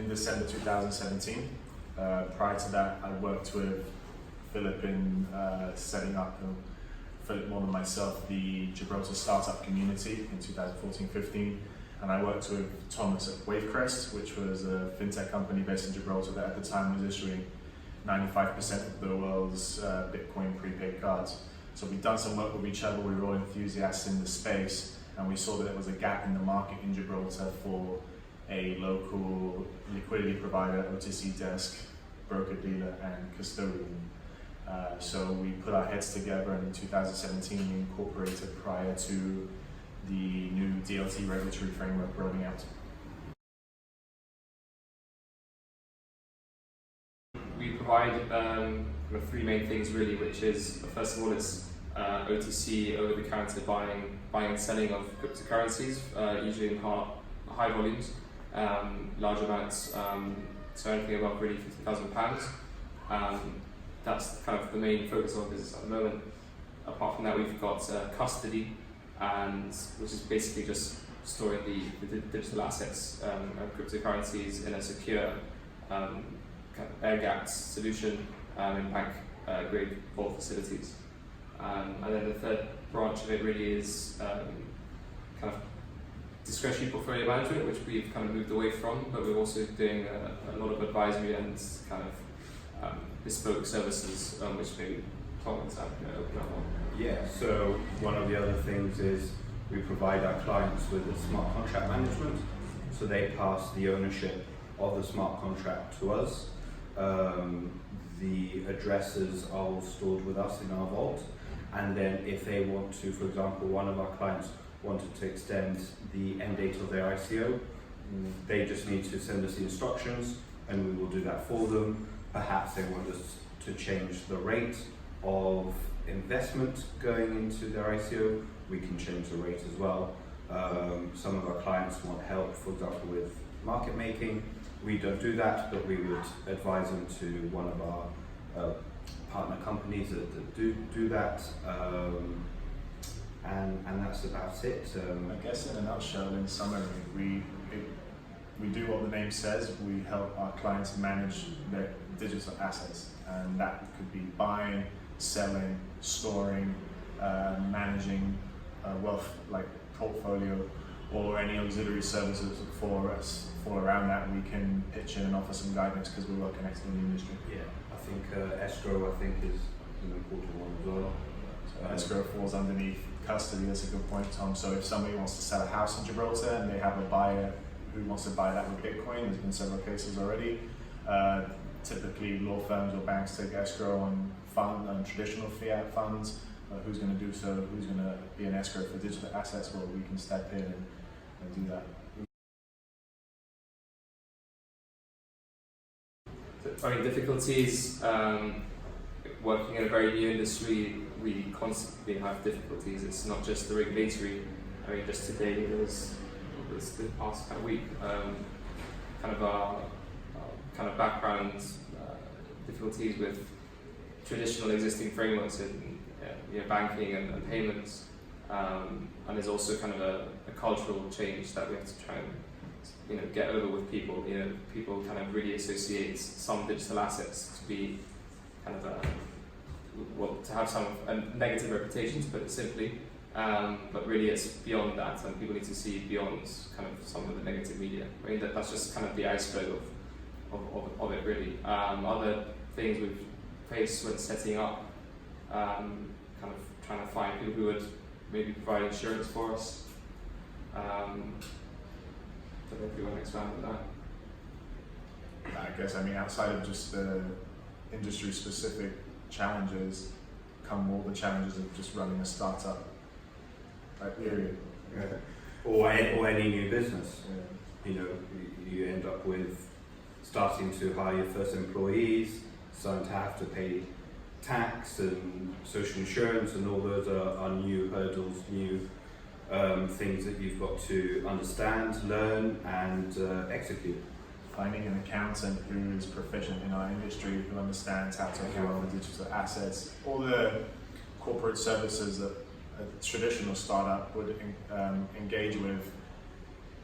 in December 2017. Prior to that, I worked with Philip in setting up, Philip more than myself, the Gibraltar startup community in 2014-15. And I worked with Thomas at Wavecrest, which was a fintech company based in Gibraltar that at the time was issuing 95% of the world's Bitcoin prepaid cards. So we've done some work with each other, we were all enthusiasts in the space, and we saw that there was a gap in the market in Gibraltar for a local liquidity provider, OTC desk, broker-dealer, and custodian. So we put our heads together, and in 2017 we incorporated prior to the new DLT regulatory framework rolling out. We provide three main things really, which is, first of all, it's OTC, over-the-counter buying and selling of cryptocurrencies, usually in high volumes, large amounts, so anything above really £50,000. That's kind of the main focus of this at the moment. Apart from that, we've got custody, which is basically just storing the digital assets of cryptocurrencies in a secure, air-gapped solution in bank-grade vault facilities. And then the third branch of it really is kind of discretionary portfolio management, which we've kind of moved away from, but we're also doing a lot of advisory and kind of bespoke services, which maybe Tom and Sam can open up on. Yeah, so one of the other things is we provide our clients with a smart contract management. So they pass the ownership of the smart contract to us. The addresses are all stored with us in our vault. And then if they want to, for example, one of our clients wanted to extend the end date of their ICO, they just need to send us the instructions and we will do that for them. Perhaps they want us to change the rate of investment going into their ICO, we can change the rate as well. Some of our clients want help, for example, with market making. We don't do that, but we would advise them to one of our partner companies that do that. And that's about it. I guess in a nutshell, in summary, we do what the name says. We help our clients manage their digital assets, and that could be buying, selling, storing, managing a wealth like portfolio, or any auxiliary services for us. For around that, we can pitch in and offer some guidance because we're well connected in the industry. Yeah, I think escrow is an important one as well. So escrow falls underneath custody. That's a good point, Tom. So if somebody wants to sell a house in Gibraltar and they have a buyer who wants to buy that with Bitcoin, there's been several cases already. Typically, law firms or banks take escrow on traditional fiat funds. Who's going to do so? Who's going to be an escrow for digital assets? Well, we can step in and do that. I mean, difficulties, working in a very new industry, we constantly have difficulties. It's not just the regulatory. I mean, just today, there was the past kind of week, kind of our kind of background difficulties with traditional existing frameworks in banking and payments, and there's also kind of a cultural change that we have to try and get over with people. People kind of really associate some digital assets to be kind of to have some a negative reputation, to put it simply. But really, it's beyond that, and people need to see beyond kind of some of the negative media. I mean, that's just kind of the iceberg of it, really. Other things we've faced when setting up, kind of trying to find people who would maybe provide insurance for us. Don't know if you want to expand on that. I guess, I mean, outside of just the industry-specific challenges, come all the challenges of just running a startup, right, period. Yeah. Or any new business. Yeah. You end up with starting to hire your first employees, starting to have to pay tax and social insurance, and all those are new hurdles, new things that you've got to understand, learn, and execute. Finding an accountant who is proficient in our industry, who understands how to account for digital assets, all the corporate services that a traditional startup would engage with,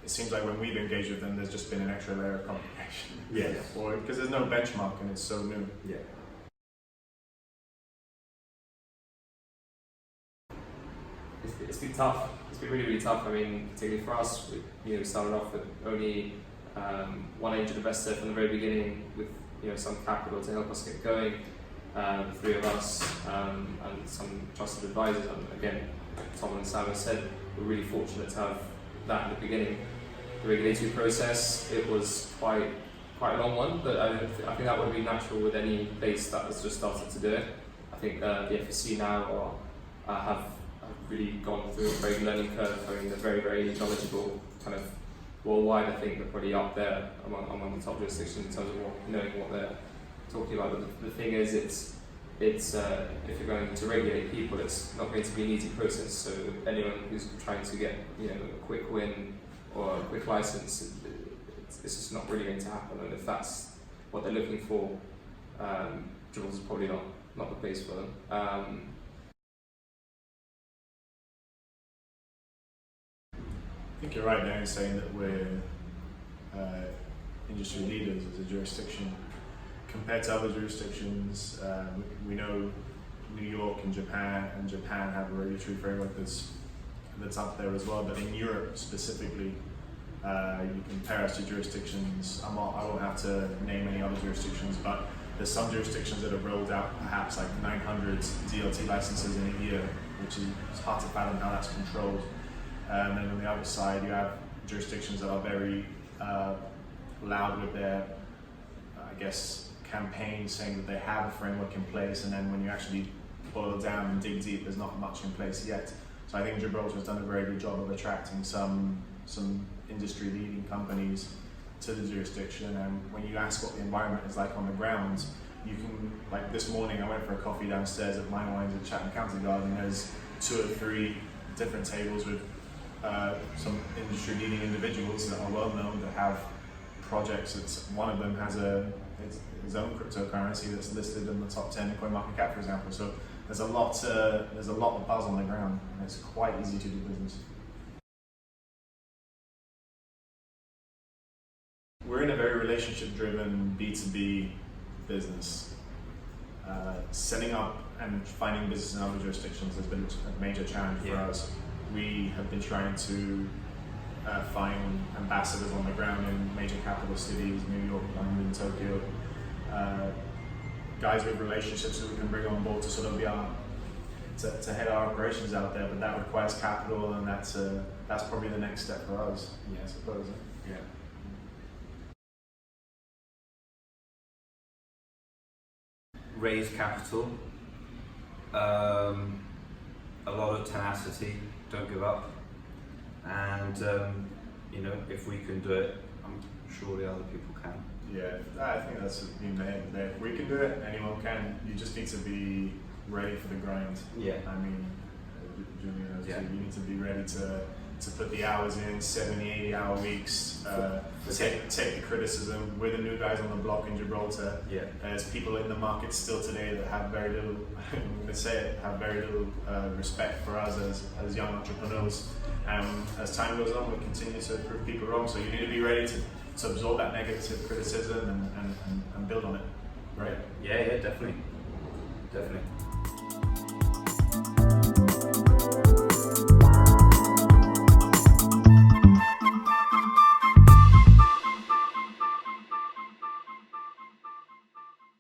it seems like when we've engaged with them, there's just been an extra layer of complication. Yes. Or because there's no benchmark and it's so new. Yeah. It's been tough. It's been really, really tough. I mean, particularly for us, we started off with only one angel investor from the very beginning, with some capital to help us get going. The three of us and some trusted advisors. And again, Tom and Sam have said we're really fortunate to have that at the beginning. The regulatory process, it was quite a long one, but I think that would be natural with any place that has just started to do it. I think the FSC now have really gone through a very learning curve. I mean, they're very, very knowledgeable, kind of worldwide. I think they're probably up there among the top jurisdictions in terms of knowing what they're talking about. But the thing is, it's if you're going to regulate people, it's not going to be an easy process. So anyone who's trying to get a quick win or a quick license, it's just not really going to happen. And if that's what they're looking for, Gibraltar is probably not the place for them. I think you're right there in saying that we're industry leaders as a jurisdiction. Compared to other jurisdictions, we know New York and Japan have a regulatory framework that's up there as well. But in Europe specifically, you compare us to jurisdictions. I won't have to name any other jurisdictions, but there's some jurisdictions that have rolled out perhaps like 900 DLT licenses in a year, which is hard to fathom how that's controlled. And then on the other side, you have jurisdictions that are very loud with their, campaigns saying that they have a framework in place, and then when you actually boil down and dig deep, there's not much in place yet. So I think Gibraltar has done a very good job of attracting some industry-leading companies to the jurisdiction. And when you ask what the environment is like on the ground, you can, like this morning, I went for a coffee downstairs at Mine Wines at Chatham County Garden. There's 2 or 3 different tables with some industry-leading individuals that are well-known, that have projects. One of them has his own cryptocurrency that's listed in the top 10 in CoinMarketCap, for example. So there's a lot of buzz on the ground, and it's quite easy to do business. We're in a very relationship-driven B2B business. Setting up and finding business in other jurisdictions has been a major challenge for us. We have been trying to find ambassadors on the ground in major capital cities, New York, London, Tokyo, guys with relationships that we can bring on board to sort of be to head our operations out there, but that requires capital, and that's probably the next step for us, I suppose. Yeah. Raise capital, a lot of tenacity, don't give up, and if we can do it, I'm sure the other people can. Yeah, I think that's been the end there. If we can do it, anyone can. You just need to be ready for the grind. Yeah. I mean, you need to be ready to put the hours in, 70, 80-hour weeks, take the criticism. We're the new guys on the block in Gibraltar. Yeah. There's people in the market still today that have very little, I'm going to say it, have very little respect for us as young entrepreneurs. As time goes on, we continue to prove people wrong. So you need to be ready to absorb that negative criticism and build on it. Right? Yeah, definitely.